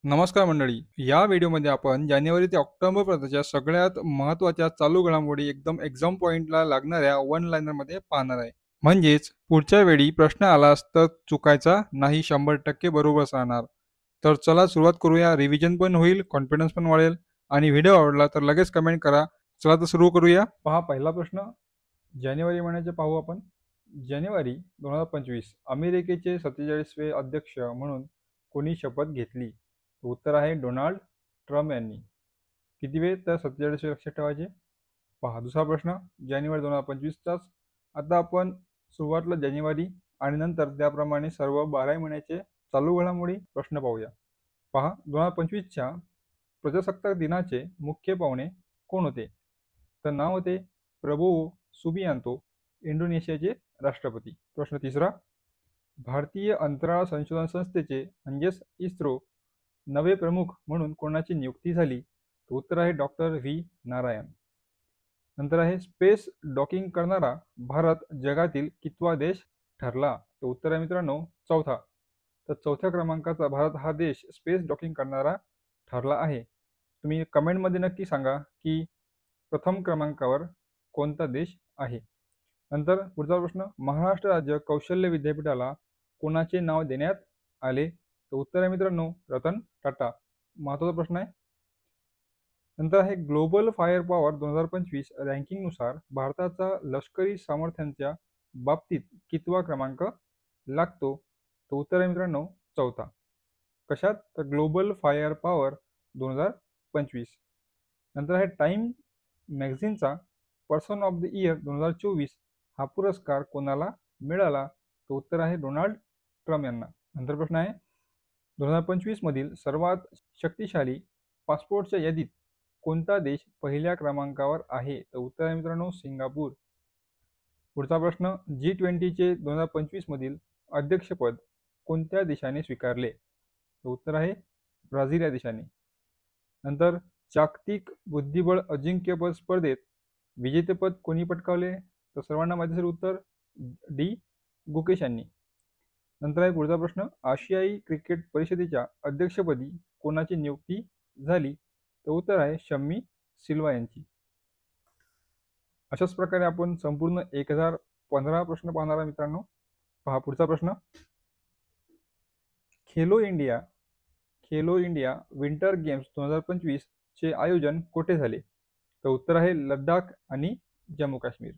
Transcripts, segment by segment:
नमस्कार मंडळी. या व्हिडिओमध्ये आपण जानेवारी ते ऑक्टोबरपर्यंतच्या सगळ्यात महत्त्वाच्या चालू घडामोडी एकदम एक्झाम पॉइंटला लागणाऱ्या वन लाइनरमध्ये पाहणार आहे. म्हणजेच पुढच्या वेळी प्रश्न आलास तर चुकायचा नाही, 100% बरोबरच राहणार. तर चला सुरुवात करूया. रिव्हिजन पण होईल, कॉन्फिडन्स पण वाढेल आणि व्हिडिओ आवडला तर लगेच कमेंट करा. चला तर सुरू करूया. पहा, पहिला प्रश्न जानेवारी महिन्याचे पाहू आपण. जानेवारी 2025 अमेरिकेचे 47वे अध्यक्ष म्हणून कोणी शपथ घेतली? उत्तर आहे डोनाल्ड ट्रम्प यांनी. किती वेळ? तर 47वे लक्षात ठेवायचे. पहा, दुसरा प्रश्न जानेवारी 2025चाच. आता आपण सुरुवातीला जानेवारी आणि नंतर त्याप्रमाणे सर्व 12 महिन्याचे चालू घडामोडी प्रश्न पाहूया. पहा, 2025च्या प्रजासत्ताक दिनाचे मुख्य पाहुणे कोण होते? तर नाव होते प्रबोवो सुबियांतो, इंडोनेशियाचे राष्ट्रपती. प्रश्न तिसरा, भारतीय अंतराळ संशोधन संस्थेचे म्हणजेच इस्रो नवे प्रमुख म्हणून कोणाची नियुक्ती झाली? तर उत्तर आहे डॉक्टर व्ही नारायण. नंतर आहे स्पेस डॉकिंग करणारा भारत जगातील कितवा देश ठरला? तर उत्तर आहे मित्रांनो चौथा. तर चौथ्या क्रमांकाचा भारत हा देश स्पेस डॉकिंग करणारा ठरला आहे. तुम्ही कमेंटमध्ये नक्की सांगा की प्रथम क्रमांकावर कोणता देश आहे. नंतर पुढचा प्रश्न, महाराष्ट्र राज्य कौशल्य विद्यापीठाला कोणाचे नाव देण्यात आले? तर उत्तर आहे मित्रांनो रतन टाटा. महत्त्वाचा प्रश्न आहे. नंतर आहे ग्लोबल फायर पॉवर 2025 रँकिंगनुसार भारताचा लष्करी सामर्थ्यांच्या बाबतीत कितवा क्रमांक लागतो? तर उत्तर आहे मित्रांनो चौथा. कशात? तर ग्लोबल फायर पॉवर 2025. नंतर आहे टाइम मॅगझिनचा पर्सन ऑफ द इयर 2024 हा पुरस्कार कोणाला मिळाला? तर उत्तर आहे डोनाल्ड ट्रम्प यांना. नंतर प्रश्न आहे 2025 मधील सर्वात शक्तिशाली पासपोर्टच्या यादीत कोणता देश पहिल्या क्रमांकावर आहे? तर उत्तर आहे मित्रांनो सिंगापूर. पुढचा प्रश्न, G20चे 2025 मधील अध्यक्षपद कोणत्या देशाने स्वीकारले? तर उत्तर आहे ब्राझील या देशाने. नंतर जागतिक बुद्धिबळ अजिंक्यपद स्पर्धेत विजेतेपद कोणी पटकावले? तर सर्वांना माहिती असेल उत्तर डी गुकेश यांनी. नंतर आहे पुढचा प्रश्न, आशियाई क्रिकेट परिषदेच्या अध्यक्षपदी कोणाची नियुक्ती झाली? तर उत्तर आहे शम्मी सिल्वा यांची. अशाच प्रकारे आपण संपूर्ण 1015 प्रश्न पाहणार आहे मित्रांनो. पहा पुढचा प्रश्न, खेलो इंडिया विंटर गेम्स 2025 चे आयोजन कुठे झाले? तर उत्तर आहे लडाख आणि जम्मू काश्मीर.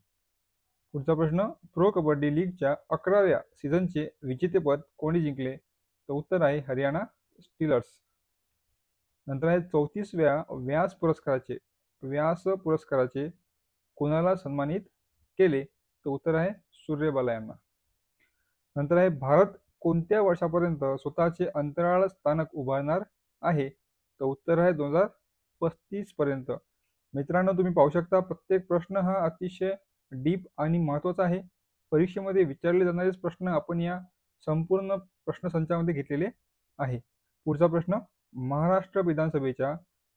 पुढचा प्रश्न, प्रो कबड्डी लीगच्या 11व्या सीझनचे विजेतेपद कोणी जिंकले? तर उत्तर आहे हरियाणा स्टीलर्स. नंतर आहे 34व्या व्यास पुरस्काराचे कोणाला सन्मानित केले? तर उत्तर आहे सूर्यबाला यांना. नंतर आहे भारत कोणत्या वर्षापर्यंत स्वतःचे अंतराळ स्थानक उभारणार आहे? तर उत्तर आहे 2035 पर्यंत. मित्रांनो, तुम्ही पाहू शकता प्रत्येक प्रश्न हा अतिशय डीप आणि महत्त्वाचा आहे. परीक्षेमध्ये विचारले जाणारेच प्रश्न आपण या संपूर्ण प्रश्नसंचामध्ये घेतलेले आहे. पुढचा प्रश्न, महाराष्ट्र विधानसभेच्या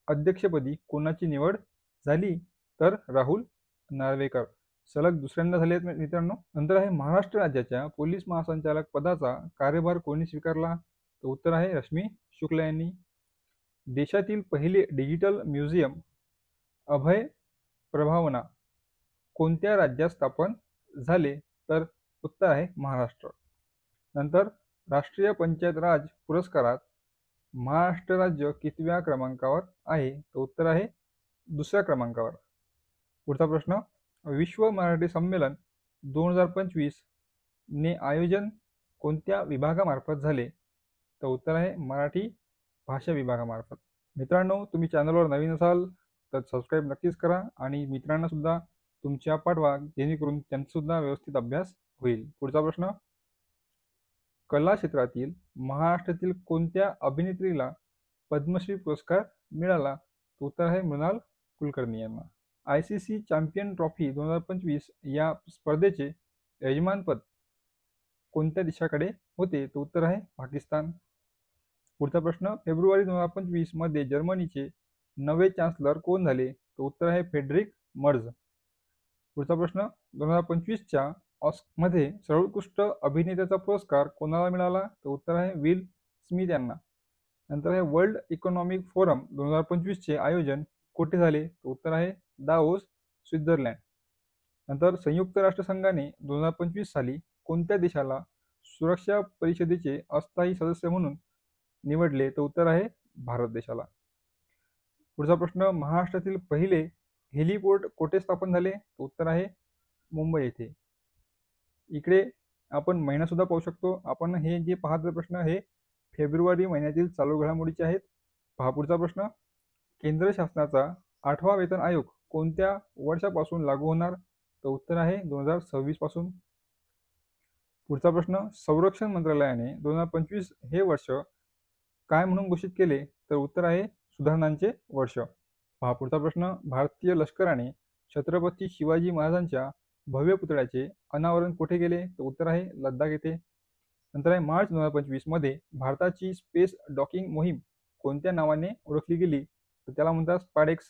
अध्यक्षपदी कोणाची निवड झाली? तर राहुल नार्वेकर. सलग दुसऱ्यांदा झाले आहेत मित्रांनो. नंतर आहे महाराष्ट्र राज्याच्या पोलीस महासंचालक पदाचा कार्यभार कोणी स्वीकारला? तर उत्तर आहे रश्मी शुक्ला यांनी. देशातील पहिले डिजिटल म्युझियम अभय प्रभावना कोणत्या राज्यात स्थापन झाले? तर उत्तर आहे महाराष्ट्र. नंतर राष्ट्रीय पंचायत राज पुरस्कारात महाराष्ट्र राज्य कितव्या क्रमांकावर आहे? तर उत्तर आहे दुसऱ्या क्रमांकावर. पुढचा प्रश्न, विश्व मराठी संमेलन 2025 ने आयोजन कोणत्या विभागामार्फत झाले? तर उत्तर आहे मराठी भाषा विभागामार्फत. मित्रांनो, तुम्ही चॅनलवर नवीन असाल तर सबस्क्राईब नक्कीच करा आणि मित्रांना सुद्धा तुमच्या पाठवा, जेणेकरून त्यांचासुद्धा व्यवस्थित अभ्यास होईल. पुढचा प्रश्न, कला क्षेत्रातील महाराष्ट्रातील कोणत्या अभिनेत्रीला पद्मश्री पुरस्कार मिळाला? तर उत्तर आहे मृणाल कुलकर्णी यांना. ICC चॅम्पियन ट्रॉफी 2025 या स्पर्धेचे यजमानपद कोणत्या देशाकडे होते? तर उत्तर आहे पाकिस्तान. पुढचा प्रश्न, फेब्रुवारी 2025 मध्ये जर्मनीचे नवे चान्सलर कोण झाले? तर उत्तर आहे फेडरिक मर्झ. पुढचा प्रश्न, 2025च्या ऑस्करमध्ये सर्वोत्कृष्ट अभिनेत्याचा पुरस्कार कोणाला मिळाला? तर उत्तर आहे विल स्मिथ यांना. नंतर आहे वर्ल्ड इकॉनॉमिक फोरम 2025चे आयोजन कुठे झाले? तर उत्तर आहे दावोस, स्वित्झर्लंड. नंतर संयुक्त राष्ट्रसंघाने 2025 साली कोणत्या देशाला सुरक्षा परिषदेचे अस्थायी सदस्य म्हणून निवडले? तर उत्तर आहे भारत देशाला. पुढचा प्रश्न, महाराष्ट्रातील पहिले हेलिपोर्ट कोठे स्थापन झाले? तर उत्तर आहे मुंबई येथे. इकडे आपण महिना सुद्धा पाहू शकतो. आपण हे जे पाहत प्रश्न हे फेब्रुवारी महिन्यातील चालू घडामोडीचे आहेत. पहा पुढचा प्रश्न, केंद्र शासनाचा 8वा वेतन आयोग कोणत्या वर्षापासून लागू होणार? तर उत्तर आहे 2026 पासून. पुढचा प्रश्न, संरक्षण मंत्रालयाने 2025 हे वर्ष काय म्हणून घोषित केले? तर उत्तर आहे सुधारणांचे वर्ष. पहा पुढचा प्रश्न, भारतीय लष्कराने छत्रपती शिवाजी महाराजांच्या भव्य पुतळ्याचे अनावरण कुठे केले? तर उत्तर आहे लडाख येथे. नंतर आहे मार्च 2025 मध्ये भारताची स्पेस डॉकिंग मोहीम कोणत्या नावाने ओळखली गेली? तर त्याला म्हणतात स्पाडेक्स.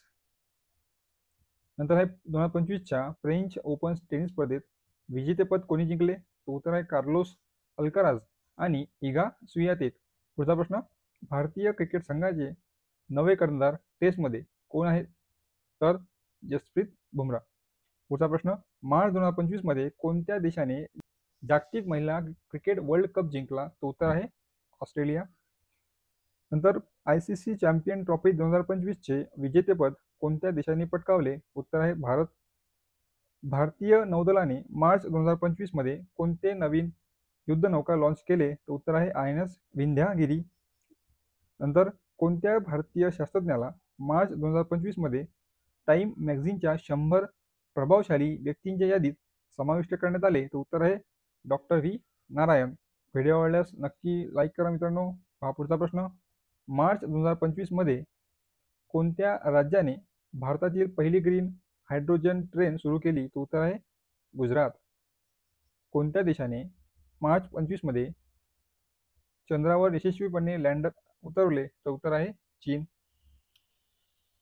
नंतर आहे 2025च्या फ्रेंच ओपन टेनिस स्पर्धेत विजेतेपद कोणी जिंकले? तर उत्तर आहे कार्लोस अल्काराज आणि इगा स्वियातेक. पुढचा प्रश्न, भारतीय क्रिकेट संघाचे नवे कर्णधार टेस्टमध्ये कोण आहेत? तर जसप्रीत बुमराह. पुढचा प्रश्न, मार्च 2025 मध्ये कोणत्या देशाने जागतिक महिला क्रिकेट वर्ल्ड कप जिंकला? तर उत्तर आहे ऑस्ट्रेलिया. नंतर ICC चॅम्पियन ट्रॉफी 2025चे विजेतेपद कोणत्या देशाने पटकावले? उत्तर आहे भारत. भारतीय नौदलाने मार्च 2025 मध्ये कोणते नवीन युद्धनौका लॉन्च केले? तर उत्तर आहे INS विंध्यागिरी. नंतर कोणत्या भारतीय शास्त्रज्ञाला मार्च 2025 मध्ये टाइम मॅगझिनच्या 100 प्रभावशाली व्यक्तींच्या यादीत समाविष्ट करण्यात आले? तर उत्तर आहे डॉक्टर व्ही नारायण. व्हिडिओ आवडल्यास नक्की लाईक करा मित्रांनो. हा पुढचा प्रश्न, मार्च 2025 मध्ये कोणत्या राज्याने भारतातील पहिली ग्रीन हायड्रोजन ट्रेन सुरू केली? तर उत्तर आहे गुजरात. कोणत्या देशाने मार्च 25 मध्ये चंद्रावर यशस्वीपणे लँडर उतरवले? तर उत्तर आहे चीन.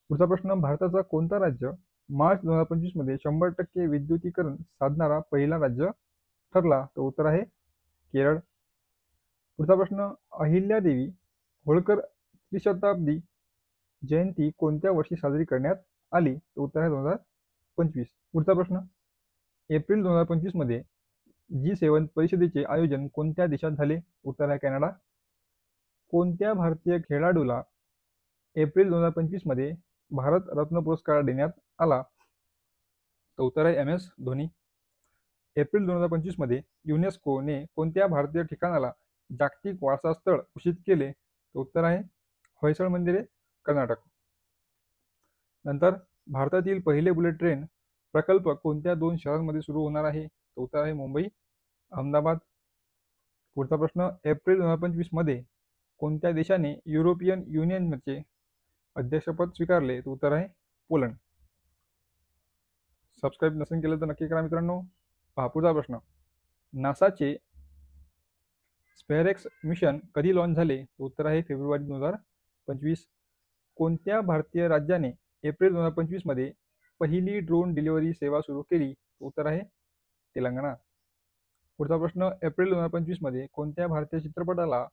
पुढचा प्रश्न, भारताचा कोणता राज्य मार्च 2025 मध्ये 100% विद्युतीकरण साधणारा पहिला राज्य ठरला? तर उत्तर आहे केरळ. पुढचा प्रश्न, अहिल्यादेवी होळकर त्रिशताब्दी जयंती कोणत्या वर्षी साजरी करण्यात आली? तर उत्तर आहे 2025. पुढचा प्रश्न, एप्रिल 2025 मध्ये G7 परिषदेचे आयोजन कोणत्या देशात झाले? उत्तर आहे कॅनडा. कोणत्या भारतीय खेळाडूला एप्रिल 2025 मध्ये भारत रत्न पुरस्कार देण्यात आला? तर उत्तर आहे MS धोनी. एप्रिल 2025 मध्ये युनेस्कोने कोणत्या भारतीय ठिकाणाला जागतिक वारसा स्थळ घोषित केले? तर उत्तर आहे होयसळ मंदिरे, कर्नाटक. नंतर भारतातील पहिले बुलेट ट्रेन प्रकल्प कोणत्या 2 शहरांमध्ये सुरू होणार आहे? तर उत्तर आहे मुंबई, अहमदाबाद. पुढचा प्रश्न, एप्रिल 2025 मध्ये कोणत्या देशाने युरोपियन युनियनचे अध्यक्षपद स्वीकारले? तर उत्तर आहे पोलंड. सबस्क्राईब नसेल केलं तर नक्की करा मित्रांनो. पहा पुढचा प्रश्न, नासाचे स्पेअरएक्स मिशन कधी लॉन्च झाले? उत्तर आहे फेब्रुवारी 2025. कोणत्या भारतीय राज्याने एप्रिल 2025 मध्ये पहिली ड्रोन डिलिव्हरी सेवा सुरू केली? उत्तर आहे तेलंगणा. पुढचा प्रश्न, एप्रिल 2025 मध्ये कोणत्या भारतीय चित्रपटाला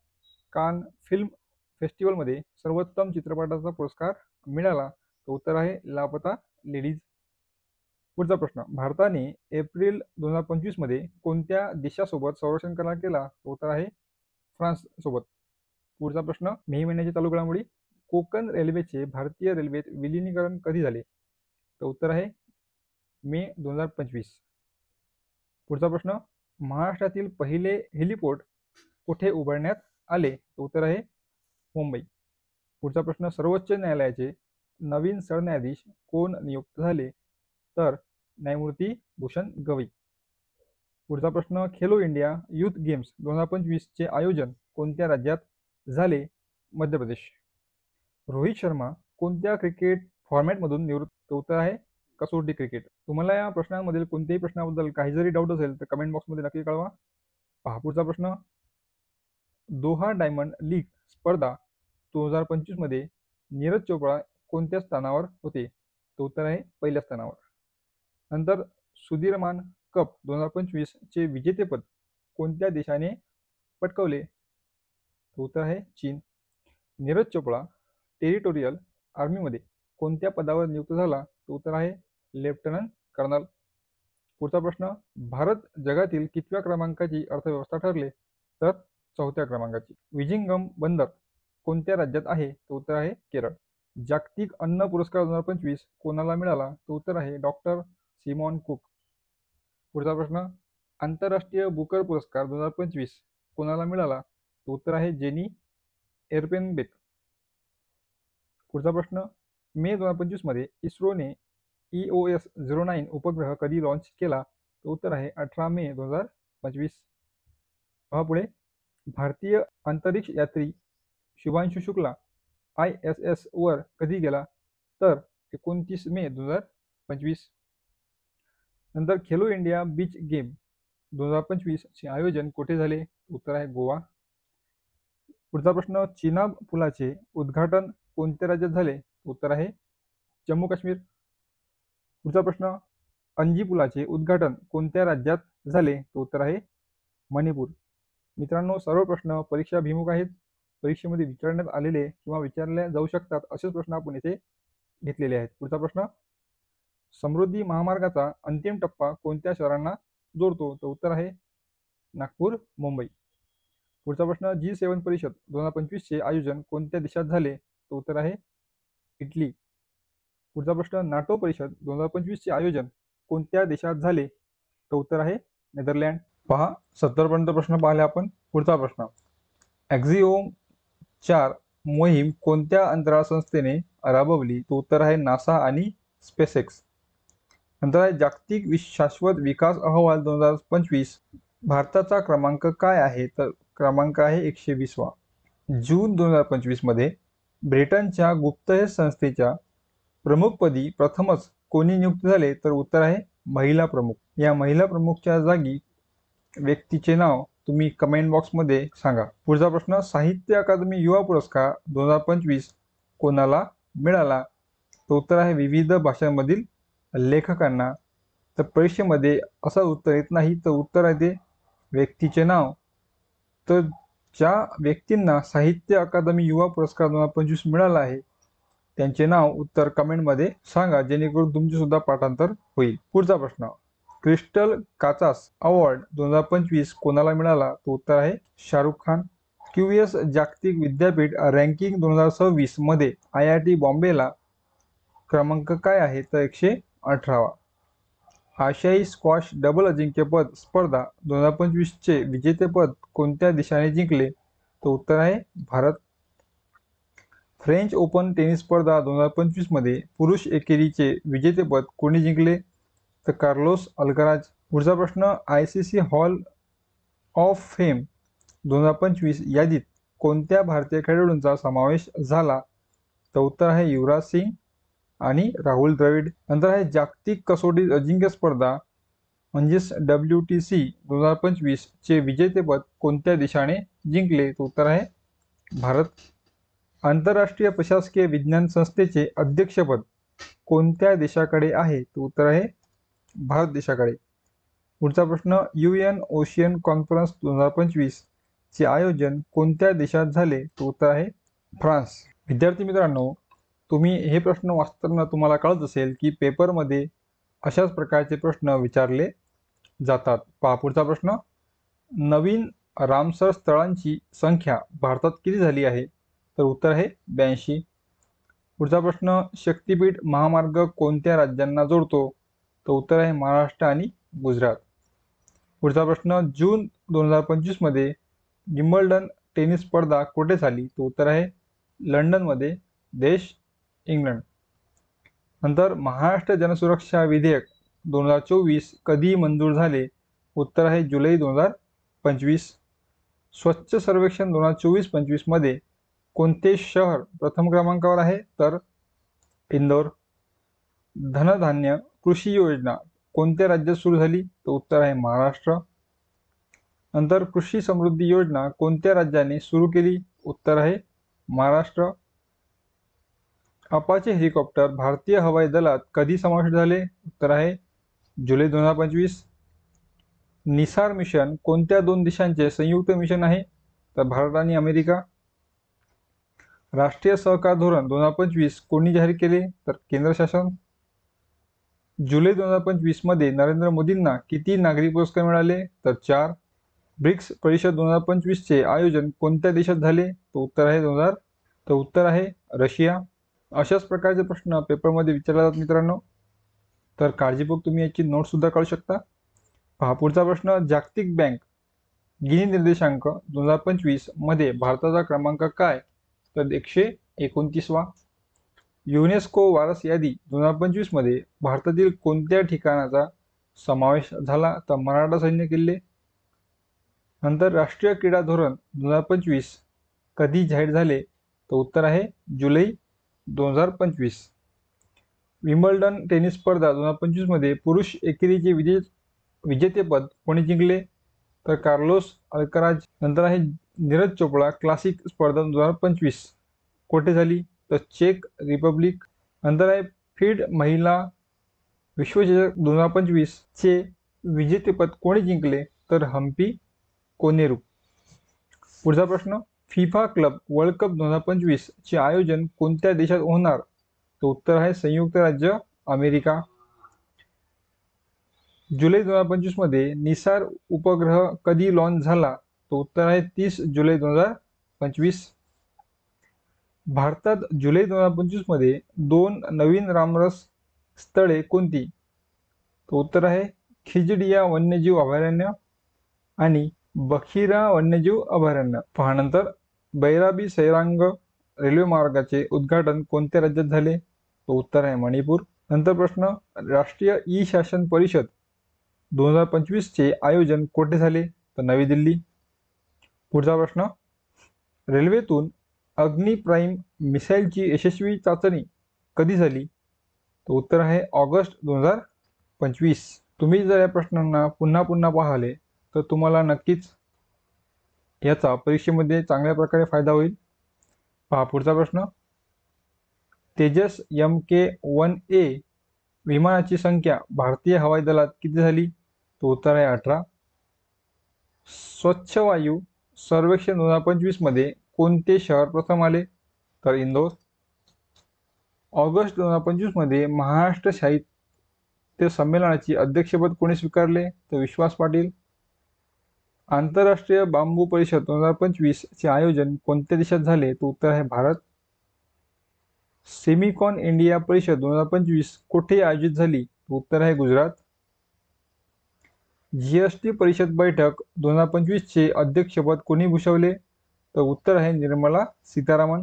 कान फिल्म फेस्टिवलमध्ये सर्वोत्तम चित्रपटाचा पुरस्कार मिळाला? तर उत्तर आहे लापता लेडीज. पुढचा प्रश्न, भारताने एप्रिल 2025 मध्ये कोणत्या देशासोबत संरक्षण करार केला? तर उत्तर आहे फ्रान्स सोबत. पुढचा प्रश्न, मे महिन्याची चालू घडामोडी, कोकण रेल्वेचे भारतीय रेल्वेत विलिनीकरण कधी झाले? तर उत्तर आहे मे 2025. पुढचा प्रश्न, महाराष्ट्रातील पहिले हेलिपोर्ट कुठे उभारण्यात आले? तर उत्तर आहे मुंबई. पुढचा प्रश्न, सर्वोच्च न्यायालयाचे नवीन सरन्यायाधीश कोण नियुक्त झाले? तर न्यायमूर्ती भूषण गवई. पुढचा प्रश्न, खेलो इंडिया युथ गेम्स 2025 चे आयोजन कोणत्या राज्यात झाले? मध्य प्रदेश. रोहित शर्मा कोणत्या क्रिकेट फॉर्मॅटमधून निवृत्त? तर उत्तर आहे कसोटी क्रिकेट. तुम्हाला या प्रश्नांमधील कोणत्याही प्रश्नाबद्दल काही जरी डाऊट असेल तर कमेंट बॉक्समध्ये नक्की कळवा. पहा पुढचा प्रश्न, दोहा डायमंड लीग स्पर्धा 2025 मध्ये नीरज चोप्रा कोणत्या स्थानावर होते? तर उत्तर आहे पहिल्या स्थानावर. नंतर सुधीरमान कप 2025 चे विजेतेपद कोणत्या देशाने पटकावले? तर उत्तर आहे चीन. नीरज चोपडा टेरिटोरियल आर्मीमध्ये कोणत्या पदावर नियुक्त झाला? तर उत्तर आहे लेफ्टनंट कर्नल. पुढचा प्रश्न, भारत जगातील कितव्या क्रमांकाची अर्थव्यवस्था ठरले? तर 4थ्या क्रमांकाची. विजिंगम बंदर कोणत्या राज्यात आहे? तर उत्तर आहे केरळ. जागतिक अन्न पुरस्कार 2025 कोणाला मिळाला? तर उत्तर आहे डॉक्टर सिमॉन कुक. पुढचा प्रश्न, आंतरराष्ट्रीय बुकर पुरस्कार 2025 कोणाला मिळाला? तर उत्तर आहे जेनी एरपेनबेक. पुढचा प्रश्न, मे 2025 मध्ये इस्रोने EOS-09 उपग्रह कधी लॉन्च केला? तर उत्तर आहे 18 मे 2025. पहा पुढे, भारतीय अंतरिक्ष यात्री शुभांशु शुक्ला ISS वर कधी गेला? तर 29 मे 2025. नंतर खेलो इंडिया बीच गेम 2025 चे आयोजन कुठे झाले? उत्तर आहे गोवा. पुढचा प्रश्न, चिनाब पुलाचे उद्घाटन कोणत्या राज्यात झाले? उत्तर आहे जम्मू काश्मीर. पुढचा प्रश्न, अंजी पुलाचे उद्घाटन कोणत्या राज्यात झाले? तर उत्तर आहे मणिपूर. मित्रांनो, सर्व प्रश्न परीक्षाभिमुख आहेत. परीक्षेमध्ये विचारण्यात आलेले किंवा विचारल्या जाऊ शकतात असेच प्रश्न आपण इथे घेतलेले आहेत. पुढचा प्रश्न, समृद्धी महामार्गाचा अंतिम टप्पा कोणत्या शहरांना जोडतो? तर उत्तर आहे नागपूर, मुंबई. पुढचा प्रश्न, G7 परिषद 2025 चे आयोजन कोणत्या देशात झाले? तर उत्तर आहे इटली. पुढचा प्रश्न, नाटो परिषद 2025 चे आयोजन कोणत्या देशात झाले? तर उत्तर आहे नेदरलँड. पहा, 70 पर्यंत प्रश्न पाहिले आपण. पुढचा प्रश्न, ॲक्झिओम 4 मोहीम कोणत्या अंतराळ संस्थेने राबवली? तर उत्तर आहे नासा आणि स्पेसएक्स. नंतर आहे जागतिक शाश्वत विकास अहवाल 2025 भारताचा क्रमांक काय आहे? तर क्रमांक आहे 120वा. जून 2025 मध्ये ब्रिटनच्या गुप्तहेर संस्थेच्या प्रमुखपदी प्रथमच कोणी नियुक्त झाले? तर उत्तर आहे महिला प्रमुख. या महिला प्रमुखच्या जागी व्यक्तीचे नाव तुम्ही कमेंट बॉक्समध्ये सांगा. पुढचा प्रश्न, साहित्य अकादमी युवा पुरस्कार 2025 कोणाला मिळाला? तर उत्तर आहे विविध भाषांमधील लेखकांना. तर परीक्षेमध्ये असं उत्तर येत नाही, तर उत्तर आहे ते व्यक्तीचे नाव. तर ज्या व्यक्तींना साहित्य अकादमी युवा पुरस्कार 2025 मिळाला आहे त्यांचे नाव उत्तर कमेंटमध्ये सांगा, जेणेकरून तुमचे सुद्धा पाठांतर होईल. पुढचा प्रश्न, क्रिस्टल काचास अवॉर्ड 2025 कोणाला मिळाला? तो उत्तर आहे शाहरुख खान. QS जागतिक विद्यापीठ रँकिंग 2026 मध्ये IIT बॉम्बेला क्रमांक काय आहे? तर 118वा. आशियाई स्क्वॉश डबल अजिंक्यपद स्पर्धा 2025 चे विजेतेपद कोणत्या देशाने जिंकले? तो उत्तर आहे भारत. फ्रेंच ओपन टेनिस स्पर्धा 2025 मध्ये पुरुष एकेरीचे विजेतेपद कोणी जिंकले? तर कार्लोस अल्कराज. पुढचा प्रश्न, ICC हॉल ऑफ फेम 2025 यादीत कोणत्या भारतीय खेळाडूंचा समावेश झाला? तर उत्तर आहे युवराज सिंग आणि राहुल द्रविड. नंतर आहे जागतिक कसोटी अजिंक्य स्पर्धा म्हणजेच WTC 2025 चे विजेतेपद कोणत्या देशाने जिंकले? तर उत्तर आहे भारत. आंतरराष्ट्रीय प्रशासकीय विज्ञान संस्थेचे अध्यक्षपद कोणत्या देशाकडे आहे? तर उत्तर आहे भारत देशाकडे. पुढचा प्रश्न, UN ओशियन कॉन्फरन्स 2025 चे आयोजन कोणत्या देशात झाले? तर उत्तर आहे फ्रान्स. विद्यार्थी मित्रांनो, तुम्ही हे प्रश्न वाचताना तुम्हाला कळत असेल की पेपरमध्ये अशाच प्रकारचे प्रश्न विचारले जातात. पहा पुढचा प्रश्न, नवीन रामसर स्थळांची संख्या भारतात किती झाली आहे? तर उत्तर आहे 82. पुढचा प्रश्न, शक्तिपीठ महामार्ग कोणत्या राज्यांना जोडतो? तर उत्तर आहे महाराष्ट्र आणि गुजरात. पुढचा प्रश्न, जून 2025 मध्ये विम्बल्डन टेनिस स्पर्धा कुठे झाली? तर उत्तर आहे लंडनमध्ये, देश इंग्लंड. नंतर महाराष्ट्र जनसुरक्षा विधेयक 2024 कधी मंजूर झाले? उत्तर आहे जुलै 2025. स्वच्छ सर्वेक्षण 2024-25 मध्ये कोणते शहर प्रथम क्रमांकावर आहे? तर इंदोर. धनधान्य कृषी योजना कोणत्या राज्यात सुरू झाली? तर उत्तर आहे महाराष्ट्र. नंतर कृषी समृद्धी योजना कोणत्या राज्याने सुरू केली? उत्तर आहे महाराष्ट्र. अपाचे हेलिकॉप्टर भारतीय हवाई दलात कधी समाविष्ट झाले? उत्तर आहे जुलै 2025. निसार मिशन कोणत्या दोन देशांचे संयुक्त मिशन आहे? तर भारत आणि अमेरिका. राष्ट्रीय सहकार धोरण 2025 कोणी जाहीर केले? तर केंद्र शासन. जुलै 2025 मध्ये नरेंद्र मोदींना किती नागरी पुरस्कार मिळाले? तर 4. ब्रिक्स परिषद 2025 चे आयोजन कोणत्या देशात झाले? तर उत्तर आहे रशिया. अशाच प्रकारचे प्रश्न पेपरमध्ये विचारले जातात मित्रांनो, तर काळजीपूर्वक तुम्ही याची नोट सुद्धा काढू शकता. पहा पुढचा प्रश्न, जागतिक बँक गिनी निर्देशांक 2025 मध्ये भारताचा क्रमांक काय? तर 129वा. युनेस्को वारस यादी 2025 मध्ये भारतातील कोणत्या ठिकाणाचा समावेश झाला? तर मराठा सैन्य किल्ले. नंतर राष्ट्रीय क्रीडा धोरण 2025 कधी जाहीर झाले? तर उत्तर आहे जुलै 2025. विम्बल्डन टेनिस स्पर्धा 2025 मध्ये पुरुष एकेरीचे विजेतेपद कोणी जिंकले? तर कार्लोस अल्कराज. नंतर आहे नीरज चोपडा क्लासिक स्पर्धा 2025 कोठे झाली? तर चेक रिपब्लिक. नंतर आहे फीड महिला विश्वचषक 2025 चे विजेतेपद कोणी जिंकले? तर हम्पी कोनेरू. पुढचा प्रश्न, फिफा क्लब वर्ल्ड कप 2025 चे आयोजन कोणत्या देशात होणार? तर उत्तर आहे संयुक्त राज्य अमेरिका. जुलै 2025 मध्ये निसार उपग्रह कधी लॉन्च झाला? तर उत्तर आहे 30 जुलै 2025. भारतात जुलै 2025 मध्ये 2 नवीन रामरस स्थळे कोणती? तर उत्तर आहे खिजडिया वन्यजीव अभयारण्य आणि बखिरा वन्यजीव अभयारण्य. पहा नंतर, बैराबी सैरांग रेल्वे मार्गाचे उद्घाटन कोणत्या राज्यात झाले? तर उत्तर आहे मणिपूर. नंतर प्रश्न, राष्ट्रीय ई शासन परिषद 2025 चे आयोजन कोठे झाले? तर नवी दिल्ली. पुढचा प्रश्न, रेल्वेतून अग्नी प्राईम मिसाईलची यशस्वी चाचणी कधी झाली? तर उत्तर आहे ऑगस्ट 2025. तुम्ही जर या प्रश्नांना पुन्हा पुन्हा पाहिले तर तुम्हाला नक्कीच याचा परीक्षेमध्ये चांगल्या प्रकारे फायदा होईल. पहा पुढचा प्रश्न, तेजस MK-1A विमानाची संख्या भारतीय हवाई दलात किती झाली? तो उत्तर आहे 18. स्वच्छ वायू सर्वेक्षण 2025 मध्ये कोणते शहर प्रथम आले? तर इंदोर. ऑगस्ट 2025 मध्ये महाराष्ट्र साहित्य संमेलनाची अध्यक्षपद कोणी स्वीकारले? तर विश्वास पाटील. आंतरराष्ट्रीय बांबू परिषद 2025 चे आयोजन कोणत्या देशात झाले? तो उत्तर आहे भारत. सेमिकॉन इंडिया परिषद 2025 कोठे आयोजित झाली? तो उत्तर आहे गुजरात. GST परिषद बैठक 2025 चे अध्यक्षपद कोणी भूषवले? तर उत्तर आहे निर्मला सीतारामन.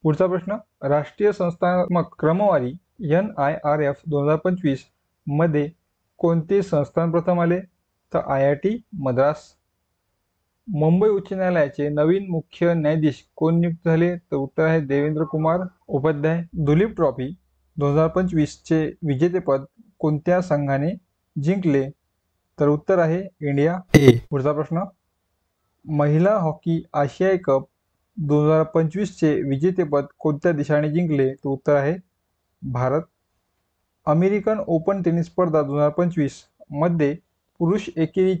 पुढचा प्रश्न, राष्ट्रीय संस्थात्मक क्रमवारी NIRF 2025 मध्ये कोणते संस्थान प्रथम आले? तर IIT मद्रास. मुंबई उच्च न्यायालयाचे नवीन मुख्य न्यायाधीश कोण नियुक्त झाले? तर उत्तर आहे देवेंद्र कुमार उपाध्याय. दुलीप ट्रॉफी 2025 चे विजेतेपद कोणत्या संघाने जिंकले? तर उत्तर आहे इंडिया ए. पुढचा प्रश्न, महिला हॉकी आशियाई कप 2025 चे विजेतेपद कोणत्या देशाने जिंकले? तर उत्तर आहे भारत. अमेरिकन ओपन टेनिस स्पर्धा 2025 मध्ये पुरुष एकेरी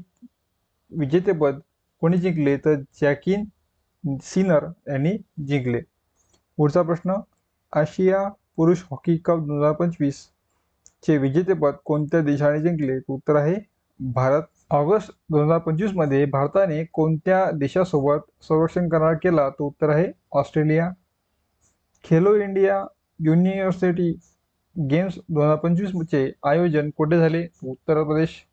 विजेतेपद कोणी जिंकले? तर जॅकिन सिनर यांनी जिंकले. पुढचा प्रश्न, आशिया पुरुष हॉकी कप 2025 चे विजेतेपद कोणत्या देशाने जिंकले? तर उत्तर आहे भारत. ऑगस्ट 2025 मध्ये भारताने कोणत्या देशासोबत संरक्षण करार केला? तो उत्तर आहे Australia. Khelo India university games 2025 चे आयोजन कुठे झाले? उत्तर प्रदेश.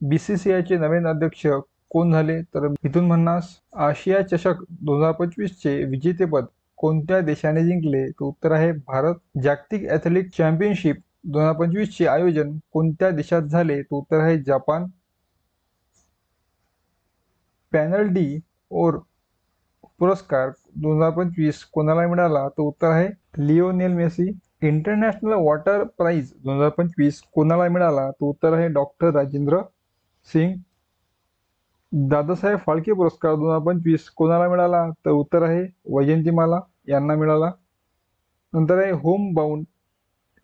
BCCI चे नवीन अध्यक्ष कोण झाले? तर मिथुन मन्हास. आशिया चषक 2025 चे विजेतेपद कोणत्या देशाने जिंकले? तर उत्तर आहे भारत. जागतिक ॲथलेटिक चॅम्पियनशिप 2025 चे आयोजन कोणत्या देशात झाले? तर उत्तर आहे जपान. पॅनल डी ओर पुरस्कार 2025 कोणाला मिळाला? तर उत्तर आहे Lionel Messi. International water prize 2025 कोणाला मिळाला? तर उत्तर आहे डॉक्टर राजेंद्र सिंग. दादासाहेब फाळके पुरस्कार 2025 कोणाला मिळाला? तर उत्तर आहे वैजयंतीमाला यांना मिळाला. नंतर आहे होम बाउंड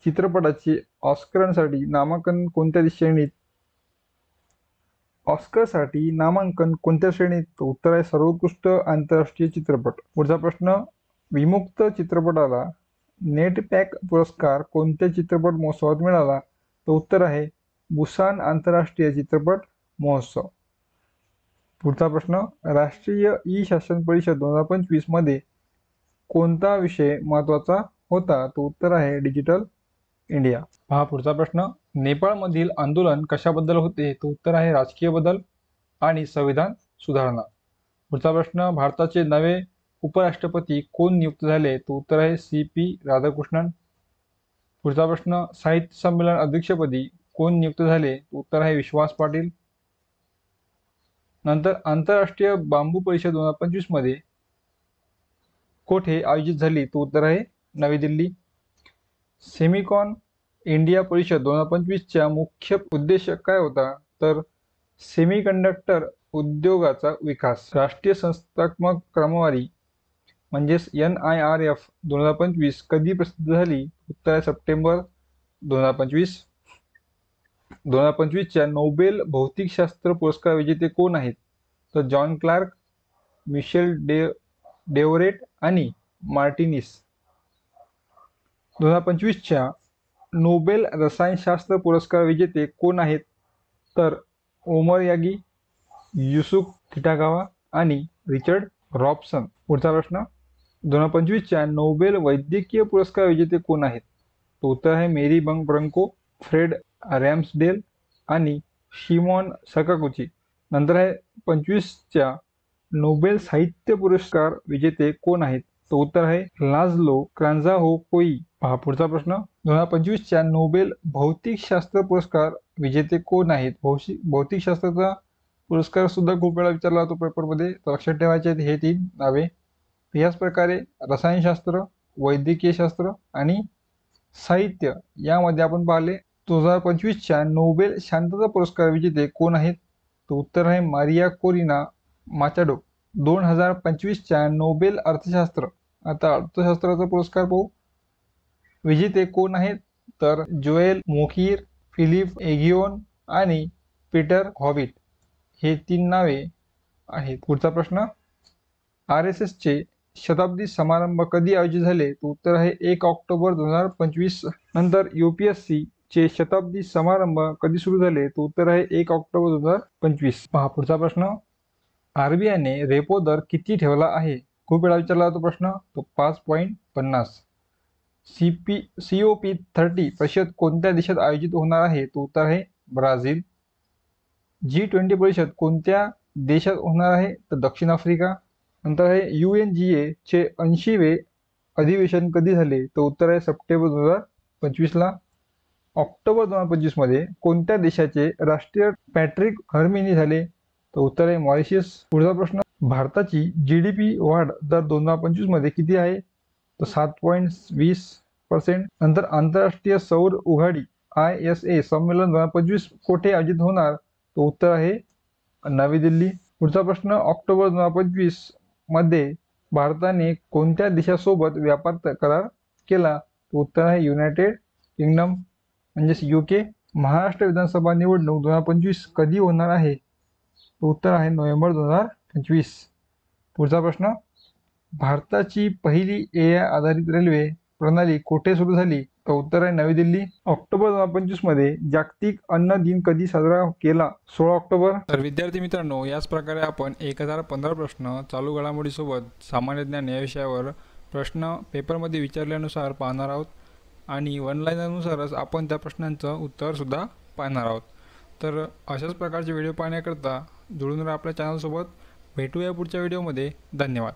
चित्रपटाचे ऑस्करांसाठी नामांकन कोणत्या श्रेणीत ऑस्करसाठी नामांकन कोणत्या श्रेणीत? तर उत्तर आहे सर्वोत्कृष्ट आंतरराष्ट्रीय चित्रपट. पुढचा प्रश्न, विमुक्त चित्रपटाला नेटपॅक पुरस्कार कोणत्या चित्रपट महोत्सवात मिळाला? तर उत्तर आहे बुसान आंतरराष्ट्रीय चित्रपट महोत्सव. पुढचा प्रश्न, राष्ट्रीय ई शासन परिषद 2025 मध्ये कोणता विषय महत्त्वाचा होता? तर उत्तर आहे डिजिटल इंडिया. पहा पुढचा प्रश्न, नेपाळमधील आंदोलन कशाबद्दल होते? तर उत्तर आहे राजकीय बदल आणि संविधान सुधारणा. पुढचा प्रश्न, भारताचे नवे उपराष्ट्रपती कोण नियुक्त झाले? तर उत्तर आहे CP राधाकृष्णन. पुढचा प्रश्न, साहित्य संमेलन अध्यक्षपदी कोण नियुक्त झाले? तर उत्तर आहे विश्वास पाटील. नंतर आंतरराष्ट्रीय बांबू परिषद 2025 मध्ये कोठे आयोजित झाली? तर उत्तर आहे नवी दिल्ली. सेमिकॉन इंडिया परिषद 2025 चा मुख्य उद्देश काय होता? तर सेमीकंडक्टर उद्योगाचा विकास. राष्ट्रीय संस्थात्मक क्रमवारी म्हणजेच NIRF 2025 कधी प्रसिद्ध झाली? उत्तर आहे सप्टेंबर 2025. 2025 च्या नोबेल भौतिकशास्त्र पुरस्कार विजेते कोण आहेत? तर जॉन क्लार्क, मिशेल डेव्हरेट आणि मार्टिनिस. 2025 च्या नोबेल रसायनशास्त्र पुरस्कार विजेते कोण आहेत? तर ओमर यागी, युसुफ किटागावा आणि रिचर्ड रॉबसन. पुढचा प्रश्न, 2025 च्या नोबेल वैद्यकीय पुरस्कार विजेते कोण आहेत? तर उत्तर आहे मेरी ब्रंको, फ्रेड रॅम्सडेल आणि शिमॉन सकागुची. नंतर आहे 25 च्या नोबेल साहित्य पुरस्कार विजेते कोण आहेत? तर उत्तर आहे लाझलो क्रांझाहोकोई. पहा पुढचा प्रश्न, 2025 च्या नोबेल भौतिकशास्त्र पुरस्कार विजेते कोण आहेत? भौतिकशास्त्राचा पुरस्कार सुद्धा खूप वेळा विचारला जातो पेपरमध्ये, तर लक्षात ठेवायचे आहेत हे 3 नावे. याच प्रकारे रसायनशास्त्र, वैद्यकीय शास्त्र आणि साहित्य यामध्ये आपण पाहिले. 2025 च्या नोबेल शांतता पुरस्कार विजेते कोण आहेत? तर उत्तर आहे मारिया कोरिना माचाडो. 2025 च्या नोबेल अर्थशास्त्र, आता अर्थशास्त्राचा पुरस्कार पाहू, विजेते कोण आहेत? तर जोएल मोखीर, फिलिप एगिओन आणि पीटर हॉविट हे 3 नावे आहेत. पुढचा प्रश्न, RSS चे शताब्दी समारंभ कधी आयोजित झाले? तर उत्तर आहे 1 ऑक्टोबर 2025. नंतर UPSC चे शताब्दी समारंभ कधी सुरू झाले? तर उत्तर आहे 1 ऑक्टोबर 2025. पहा पुढचा प्रश्न, RBI ने रेपो दर किती ठेवला आहे? खूप वेळा विचारला जातो प्रश्न, तो 5.50. COP30 परिषद कोणत्या देशात आयोजित होणार आहे? तो उत्तर आहे ब्राझील. G20 परिषद कोणत्या देशात होणार आहे? तर दक्षिण आफ्रिका. नंतर आहे UNGA चे 80वे अधिवेशन कधी झाले? तर उत्तर आहे सप्टेंबर 2025 ला. ऑक्टोबर 2025 मध्ये कोणत्या देशाचे राष्ट्रीय पॅट्रिक हर्मिनी झाले? तर उत्तर आहे मॉरिशस. पुढचा प्रश्न, भारताची GDP वाढ दर 2025 मध्ये किती आहे? तर 7.20%. नंतर आंतरराष्ट्रीय सौर उघाडी ISA संमेलन 2025 कोठे आयोजित होणार? तर उत्तर आहे नवी दिल्ली. पुढचा प्रश्न, ऑक्टोबर 2025 मध्ये भारताने कोणत्या देशासोबत व्यापार करार केला? तर उत्तर आहे युनायटेड किंगडम म्हणजेच UK. महाराष्ट्र विधानसभा निवडणूक 2025 कधी होणार आहे? तर उत्तर आहे नोव्हेंबर 2025. पुढचा प्रश्न, भारताची पहिली AI आधारित रेल्वे प्रणाली कोठे सुरू झाली? तर उत्तर आहे नवी दिल्ली. ऑक्टोबर 2025 मध्ये जागतिक अन्न दिन कधी साजरा केला? 16 ऑक्टोबर. तर विद्यार्थी मित्रांनो, याच प्रकारे आपण 1015 प्रश्न चालू घडामोडीसोबत सामान्य ज्ञान या विषयावर प्रश्न पेपरमध्ये विचारल्यानुसार पाहणार आहोत आणि वन लाईनरनुसारच आपण त्या प्रश्नांचं उत्तरसुद्धा पाहणार आहोत. तर अशाच प्रकारचे व्हिडिओ पाहण्याकरता जुळून राहा आपल्या चॅनलसोबत. भेटूया पुढच्या व्हिडिओमध्ये. धन्यवाद.